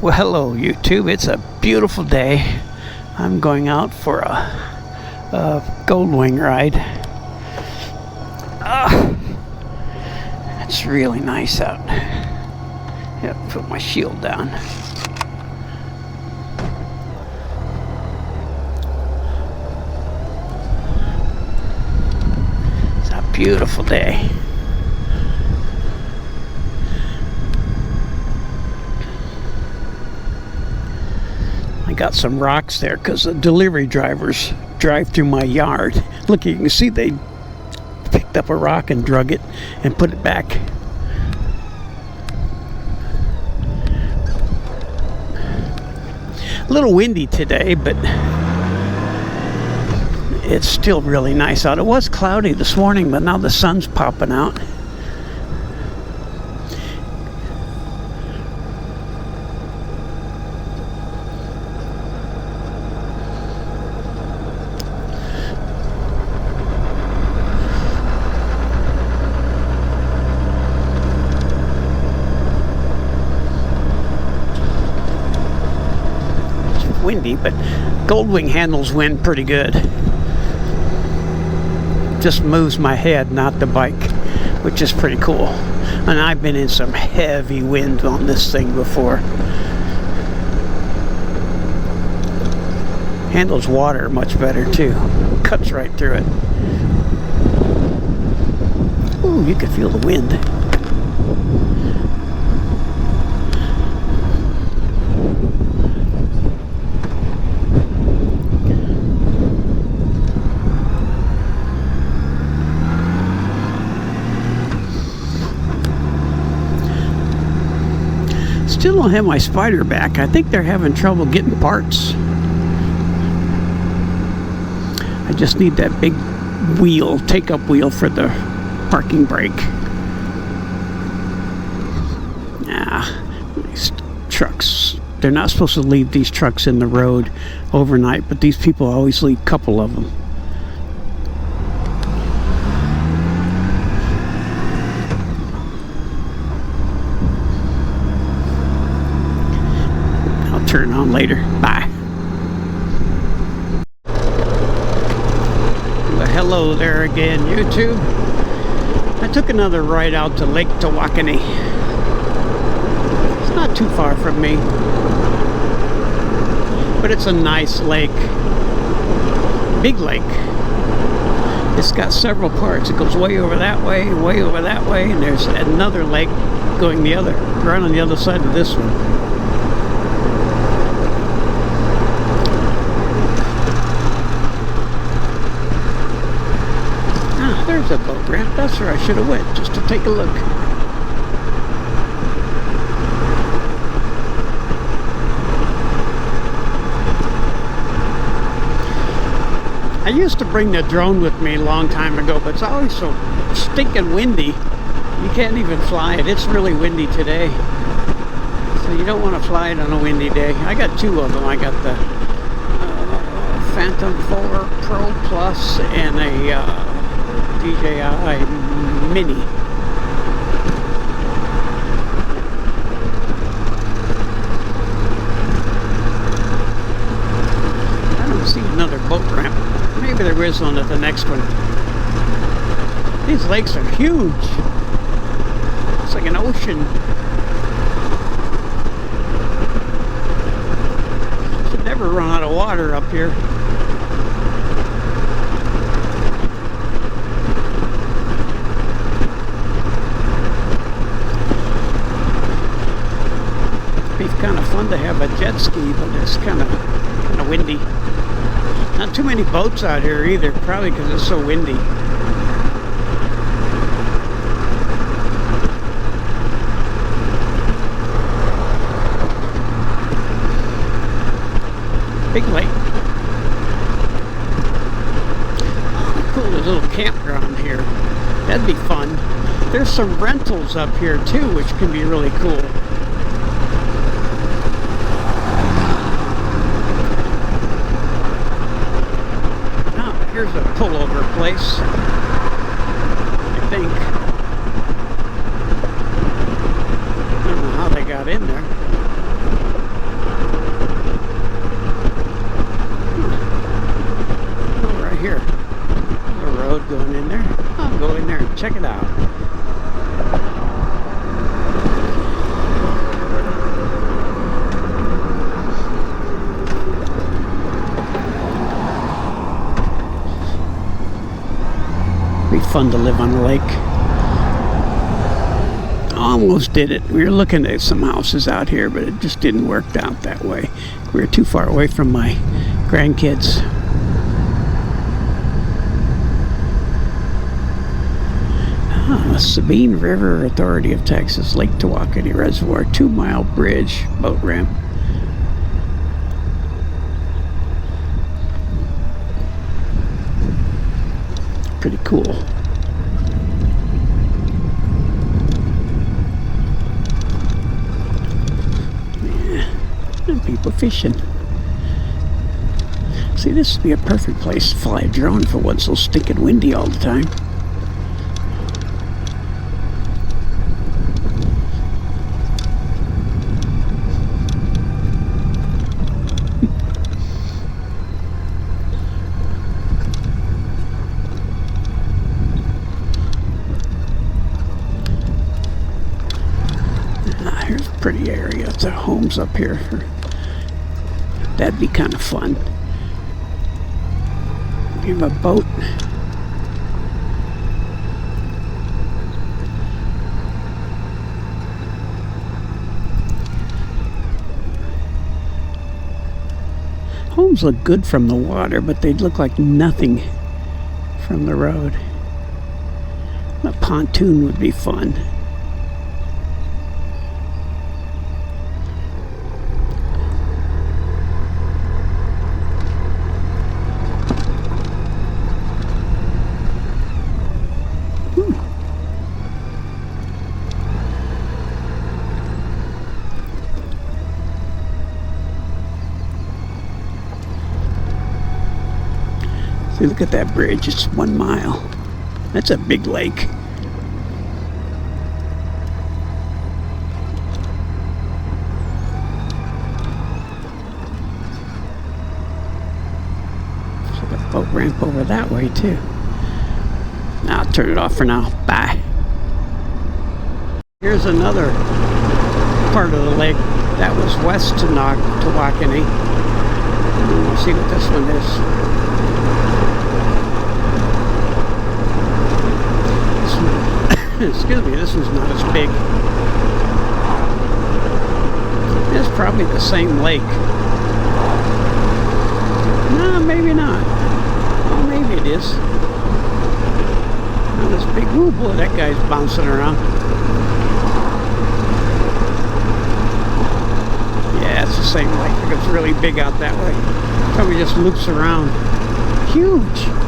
Well, hello YouTube. It's a beautiful day. I'm going out for a Goldwing ride. It's really nice out. Yeah, put my shield down. It's a beautiful day. I got some rocks there because the delivery drivers drive through my yard. Look, you can see they picked up a rock and drug it and put it back. A little windy today, but it's still really nice out. It was cloudy this morning, but now the sun's popping out. Windy, but Goldwing handles wind pretty good. Just moves my head, not the bike, which is pretty cool. And I've been in some heavy wind on this thing before. Handles water much better too. Cuts right through it. Ooh, you can feel the wind. Still don't have my spider back. I think they're having trouble getting parts. I just need that big wheel, take-up wheel for the parking brake. These trucks, they're not supposed to leave these trucks in the road overnight, but these people always leave a couple of them. Turn on later. Bye. Well, hello there again, YouTube. I took another ride out to Lake Tawakoni. It's not too far from me, but it's a nice lake. Big lake. It's got several parts. It goes way over that way, and there's another lake going right on the other side of this one. There's a boat ramp. That's where I should have went, just to take a look. I used to bring the drone with me a long time ago, but it's always so stinking windy. You can't even fly it. It's really windy today. So you don't want to fly it on a windy day. I got two of them. I got the Phantom 4 Pro Plus and a DJI Mini. I don't see another boat ramp. Maybe there is one at the next one. These lakes are huge. It's like an ocean. Should never run out of water up here. Kind of fun to have a jet ski, but it's kind of windy. Not too many boats out here either, probably because it's so windy. Big lake. Cool, there's a little campground here. That'd be fun. There's some rentals up here too, which can be really cool. Here's a pullover place, I think. I don't know how they got in there. fun to live on a lake. Almost did it. We were looking at some houses out here, but it just didn't work out that way. We were too far away from my grandkids. Sabine River Authority of Texas, Lake Tawakoni Reservoir, 2-mile bridge, boat ramp. Pretty cool. Yeah, and people fishing. See, this would be a perfect place to fly a drone if it wasn't so stinking windy all the time. Here's a pretty area. It's a homes up here. That'd be kind of fun. You have a boat. Homes look good from the water, but they'd look like nothing from the road. A pontoon would be fun. See, look at that bridge. It's 1 mile. That's a big lake. There's a boat ramp over that way too. I'll turn it off for now. Bye. Here's another part of the lake that was west to Tawakoni. We'll see what this one is. Excuse me, this one's not as big. It's probably the same lake. No, maybe not. Oh, maybe it is. Not as big. Ooh, boy, that guy's bouncing around. Yeah, it's the same lake. It's really big out that way. Probably just loops around. Huge.